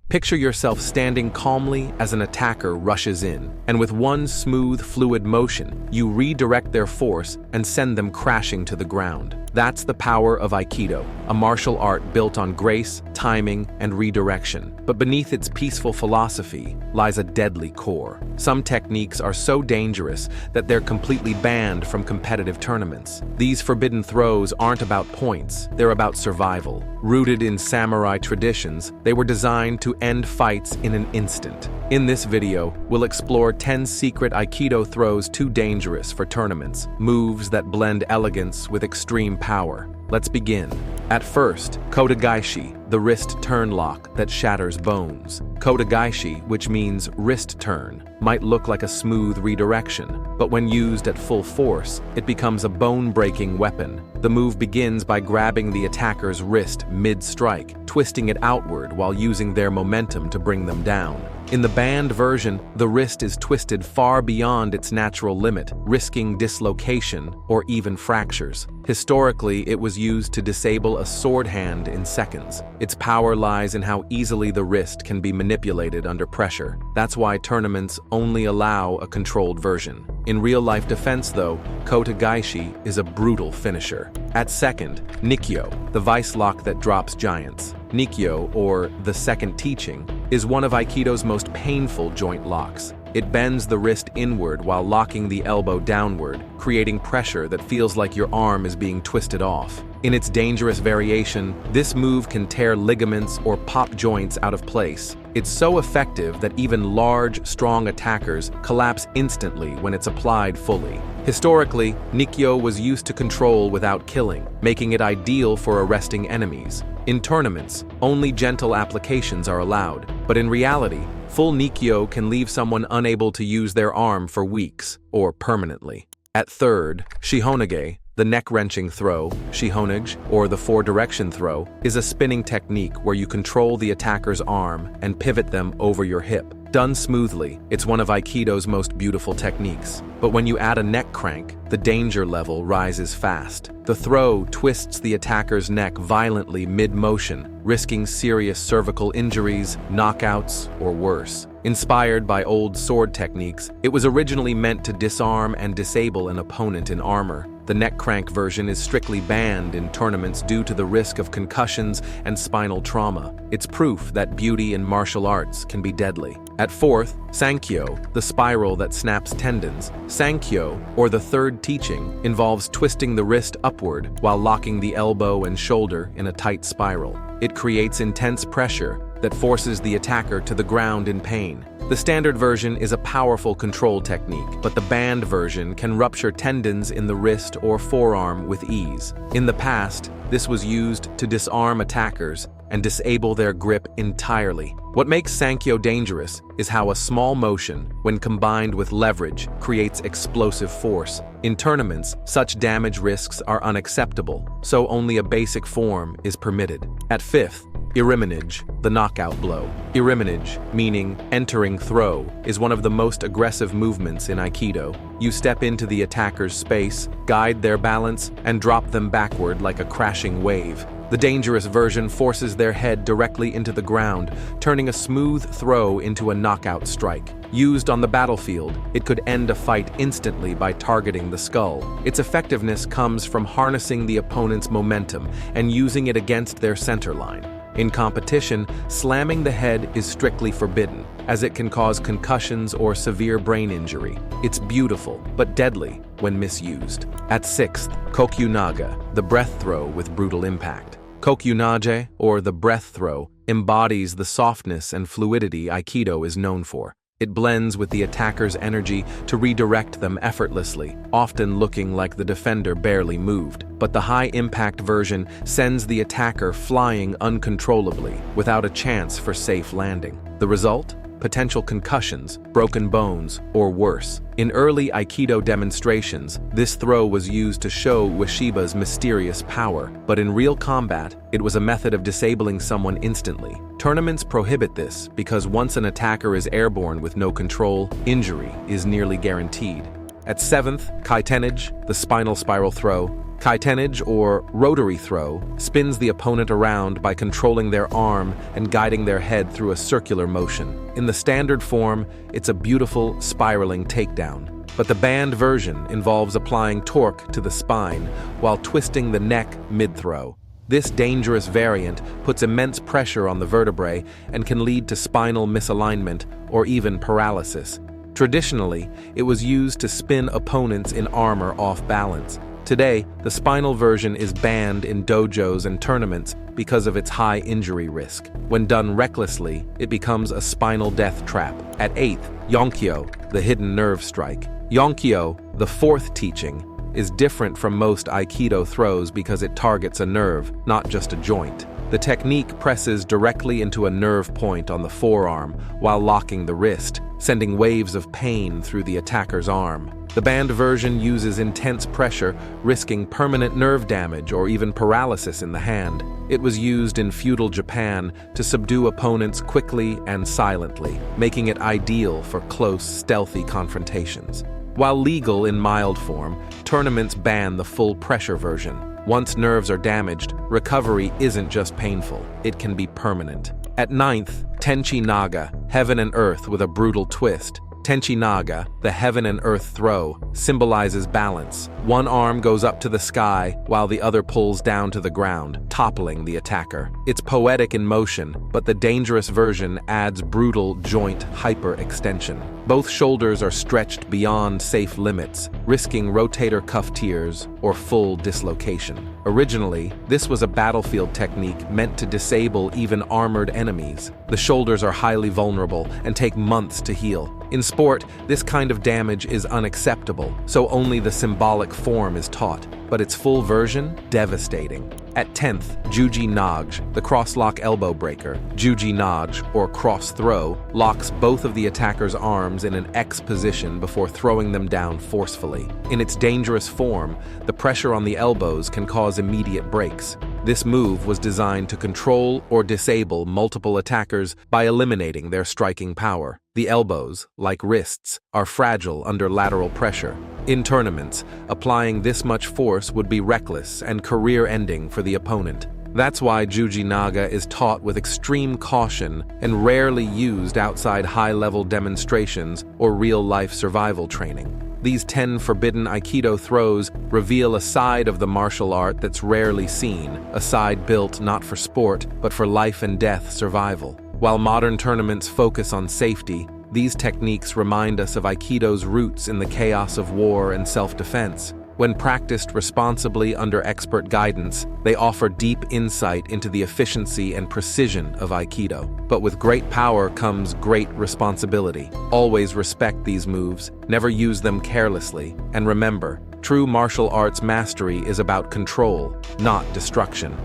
Picture yourself standing calmly as an attacker rushes in, and with one smooth, fluid motion, you redirect their force and send them crashing to the ground. That's the power of Aikido, a martial art built on grace, timing, and redirection. But beneath its peaceful philosophy lies a deadly core. Some techniques are so dangerous that they're completely banned from competitive tournaments. These forbidden throws aren't about points, they're about survival. Rooted in samurai traditions, they were designed to end fights in an instant. In this video, we'll explore 10 secret Aikido throws too dangerous for tournaments, moves that blend elegance with extreme power. Let's begin. At first, Kote Gaeshi, the wrist turn lock that shatters bones. Kote Gaeshi, which means wrist turn, might look like a smooth redirection, but when used at full force, it becomes a bone-breaking weapon. The move begins by grabbing the attacker's wrist mid-strike, twisting it outward while using their momentum to bring them down. In the banned version, the wrist is twisted far beyond its natural limit, risking dislocation or even fractures. Historically, it was used to disable a sword hand in seconds. Its power lies in how easily the wrist can be manipulated under pressure. That's why tournaments only allow a controlled version. In real-life defense, though, Kote Gaeshi is a brutal finisher. At second, Nikyo, the vice lock that drops giants. Nikyo, or the second teaching, is one of Aikido's most painful joint locks. It bends the wrist inward while locking the elbow downward, creating pressure that feels like your arm is being twisted off. In its dangerous variation, this move can tear ligaments or pop joints out of place. It's so effective that even large, strong attackers collapse instantly when it's applied fully. Historically, Nikyo was used to control without killing, making it ideal for arresting enemies. In tournaments, only gentle applications are allowed, but in reality, full Nikyo can leave someone unable to use their arm for weeks, or permanently. At third, Shihon, the neck-wrenching throw, Shihonage, or the four-direction throw, is a spinning technique where you control the attacker's arm and pivot them over your hip. Done smoothly, it's one of Aikido's most beautiful techniques. But when you add a neck crank, the danger level rises fast. The throw twists the attacker's neck violently mid-motion, risking serious cervical injuries, knockouts, or worse. Inspired by old sword techniques, it was originally meant to disarm and disable an opponent in armor. The neck crank version is strictly banned in tournaments due to the risk of concussions and spinal trauma. It's proof that beauty in martial arts can be deadly. At fourth, Sankyo, the spiral that snaps tendons. Sankyo, or the third teaching, involves twisting the wrist upward while locking the elbow and shoulder in a tight spiral. It creates intense pressure that forces the attacker to the ground in pain. The standard version is a powerful control technique, but the banned version can rupture tendons in the wrist or forearm with ease. In the past, this was used to disarm attackers and disable their grip entirely. What makes Sankyo dangerous is how a small motion, when combined with leverage, creates explosive force. In tournaments, such damage risks are unacceptable, so only a basic form is permitted. At fifth, Iriminage, the knockout blow. Iriminage, meaning entering throw, is one of the most aggressive movements in Aikido. You step into the attacker's space, guide their balance, and drop them backward like a crashing wave. The dangerous version forces their head directly into the ground, turning a smooth throw into a knockout strike. Used on the battlefield, it could end a fight instantly by targeting the skull. Its effectiveness comes from harnessing the opponent's momentum and using it against their center line. In competition, slamming the head is strictly forbidden, as it can cause concussions or severe brain injury. It's beautiful, but deadly when misused. At sixth, Kokyunaga, the breath throw with brutal impact. Kokyunage, or the breath throw, embodies the softness and fluidity Aikido is known for. It blends with the attacker's energy to redirect them effortlessly, often looking like the defender barely moved. But the high-impact version sends the attacker flying uncontrollably, without a chance for safe landing. The result? Potential concussions, broken bones, or worse. In early Aikido demonstrations, this throw was used to show Ueshiba's mysterious power, but in real combat, it was a method of disabling someone instantly. Tournaments prohibit this because once an attacker is airborne with no control, injury is nearly guaranteed. At seventh, Kitenage, the spinal spiral throw. Kitenage, or rotary throw, spins the opponent around by controlling their arm and guiding their head through a circular motion. In the standard form, it's a beautiful, spiraling takedown. But the banned version involves applying torque to the spine while twisting the neck mid-throw. This dangerous variant puts immense pressure on the vertebrae and can lead to spinal misalignment or even paralysis. Traditionally, it was used to spin opponents in armor off balance. Today, the spinal version is banned in dojos and tournaments because of its high injury risk. When done recklessly, it becomes a spinal death trap. At 8th, Yonko, the hidden nerve strike. Yonko, the fourth teaching, is different from most Aikido throws because it targets a nerve, not just a joint. The technique presses directly into a nerve point on the forearm while locking the wrist, sending waves of pain through the attacker's arm. The banned version uses intense pressure, risking permanent nerve damage or even paralysis in the hand. It was used in feudal Japan to subdue opponents quickly and silently, making it ideal for close, stealthy confrontations. While legal in mild form, tournaments ban the full pressure version. Once nerves are damaged, recovery isn't just painful, it can be permanent. At 9th, Teni Naga, heaven and earth with a brutal twist. Teni Naga, the heaven and earth throw, symbolizes balance. One arm goes up to the sky while the other pulls down to the ground, toppling the attacker. It's poetic in motion, but the dangerous version adds brutal joint hyperextension. Both shoulders are stretched beyond safe limits, risking rotator cuff tears or full dislocation. Originally, this was a battlefield technique meant to disable even armored enemies. The shoulders are highly vulnerable and take months to heal. In sport, this kind of damage is unacceptable, so only the symbolic form is taught, but its full version, devastating. At 10th, Juji Nage, the cross-lock elbow breaker. Juji Nage, or cross throw, locks both of the attacker's arms in an X position before throwing them down forcefully. In its dangerous form, the pressure on the elbows can cause immediate breaks. This move was designed to control or disable multiple attackers by eliminating their striking power. The elbows, like wrists, are fragile under lateral pressure. In tournaments, applying this much force would be reckless and career-ending for the opponent. That's why Juji Naga is taught with extreme caution and rarely used outside high-level demonstrations or real-life survival training. These 10 forbidden Aikido throws reveal a side of the martial art that's rarely seen, a side built not for sport, but for life and death survival. While modern tournaments focus on safety, these techniques remind us of Aikido's roots in the chaos of war and self-defense. When practiced responsibly under expert guidance, they offer deep insight into the efficiency and precision of Aikido. But with great power comes great responsibility. Always respect these moves, never use them carelessly, and remember, true martial arts mastery is about control, not destruction.